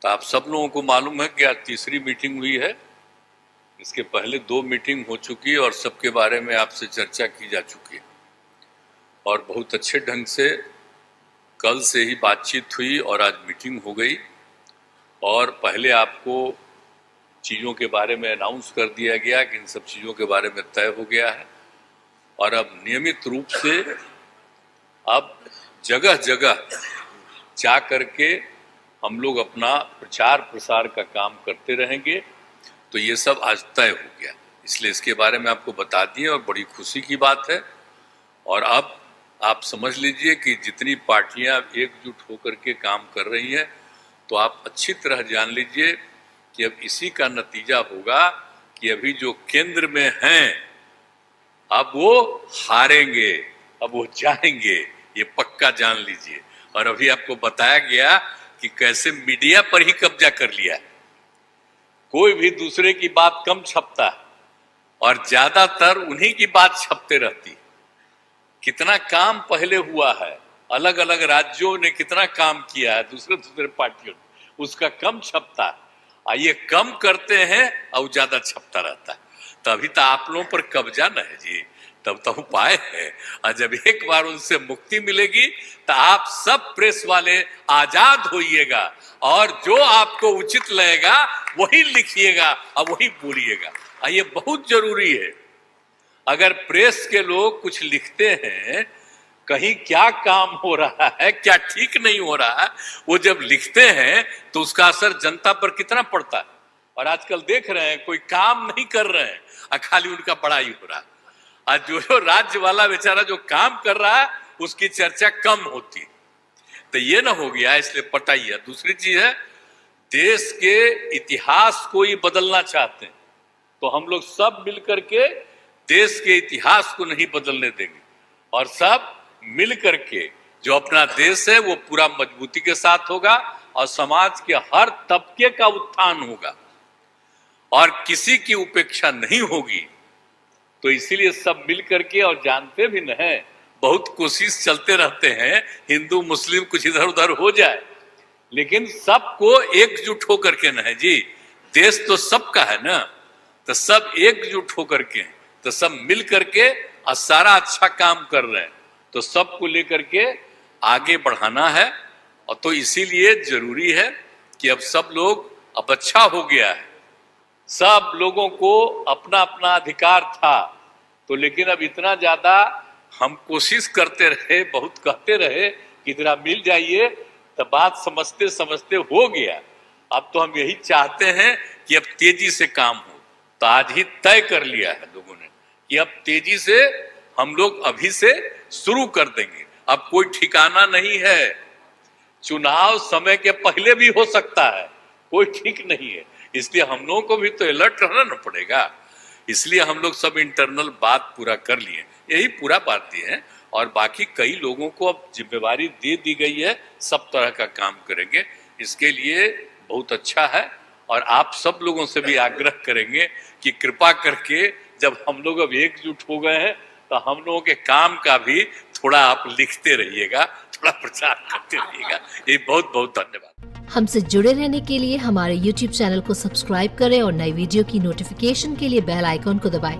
तो आप सब लोगों को मालूम है कि आज तीसरी मीटिंग हुई है। इसके पहले 2 मीटिंग हो चुकी है और सबके बारे में आपसे चर्चा की जा चुकी है और बहुत अच्छे ढंग से कल से ही बातचीत हुई और आज मीटिंग हो गई और पहले आपको चीज़ों के बारे में अनाउंस कर दिया गया कि इन सब चीज़ों के बारे में तय हो गया है और अब नियमित रूप से अब जगह जगह जा करके हम लोग अपना प्रचार प्रसार का काम करते रहेंगे। तो ये सब आज तय हो गया, इसलिए इसके बारे में आपको बता दिए और बड़ी खुशी की बात है। और अब आप समझ लीजिए कि जितनी पार्टियां एकजुट होकर के काम कर रही हैं, तो आप अच्छी तरह जान लीजिए कि अब इसी का नतीजा होगा कि अभी जो केंद्र में हैं अब वो हारेंगे, अब वो जाएंगे, ये पक्का जान लीजिए। और अभी आपको बताया गया कि कैसे मीडिया पर ही कब्जा कर लिया है, कोई भी दूसरे की बात कम छपता है और ज्यादातर उन्हीं की बात छपते रहती है। कितना काम पहले हुआ है, अलग अलग राज्यों ने कितना काम किया है दूसरे दूसरे पार्टियों ने, उसका कम छपता है। ये कम करते हैं और ज्यादा छपता रहता है। तभी तो आप लोगों पर कब्जा न है जी, तब तो उपाय है। और जब एक बार उनसे मुक्ति मिलेगी तो आप सब प्रेस वाले आजाद होइएगा और जो आपको उचित लगेगा वही लिखिएगा और वही बोलिएगा। ये बहुत जरूरी है। अगर प्रेस के लोग कुछ लिखते हैं, कहीं क्या काम हो रहा है, क्या ठीक नहीं हो रहा है, वो जब लिखते हैं तो उसका असर जनता पर कितना पड़ता है। और आजकल देख रहे हैं कोई काम नहीं कर रहे हैं और खाली उनका बड़ाई हो रहा है। आज जो राज्य वाला बेचारा जो काम कर रहा है उसकी चर्चा कम होती है। तो ये ना हो गया, इसलिए पटाइए। दूसरी चीज है, देश के इतिहास को ही बदलना चाहते हैं तो हम लोग सब मिलकर के देश के इतिहास को नहीं बदलने देंगे और सब मिल करके जो अपना देश है वो पूरा मजबूती के साथ होगा और समाज के हर तबके का उत्थान होगा और किसी की उपेक्षा नहीं होगी। तो इसीलिए सब मिल करके, और जानते भी न है, बहुत कोशिश चलते रहते हैं हिंदू मुस्लिम कुछ इधर उधर हो जाए, लेकिन सबको एकजुट होकर के न है जी, देश तो सबका है ना, तो सब एकजुट होकर के, तो सब मिल करके और सारा अच्छा काम कर रहे हैं, तो सबको लेकर के आगे बढ़ाना है। और तो इसीलिए जरूरी है कि अब सब लोग, अब अच्छा हो गया है, सब लोगों को अपना अपना अधिकार था, तो लेकिन अब इतना ज्यादा हम कोशिश करते रहे, बहुत कहते रहे कि जरा मिल जाइए, तो बात समझते समझते हो गया। अब तो हम यही चाहते हैं कि अब तेजी से काम हो। तो आज ही तय कर लिया है लोगों ने कि अब तेजी से हम लोग अभी से शुरू कर देंगे। अब कोई ठिकाना नहीं है, चुनाव समय के पहले भी हो सकता है, कोई ठीक नहीं है। इसलिए हम लोगों को भी तो अलर्ट रहना पड़ेगा। इसलिए हम लोग सब इंटरनल बात पूरा कर लिए, यही पूरा बात ये है। और बाकी कई लोगों को अब जिम्मेवारी दे दी गई है, सब तरह का काम करेंगे। इसके लिए बहुत अच्छा है और आप सब लोगों से भी आग्रह करेंगे कि कृपा करके जब हम लोग अब एकजुट हो गए हैं तो हम लोगों के काम का भी थोड़ा आप लिखते रहिएगा, थोड़ा प्रचार करते रहिएगा। ये बहुत बहुत धन्यवाद। हमसे जुड़े रहने के लिए हमारे YouTube चैनल को सब्सक्राइब करें और नई वीडियो की नोटिफिकेशन के लिए बेल आइकॉन को दबाएं।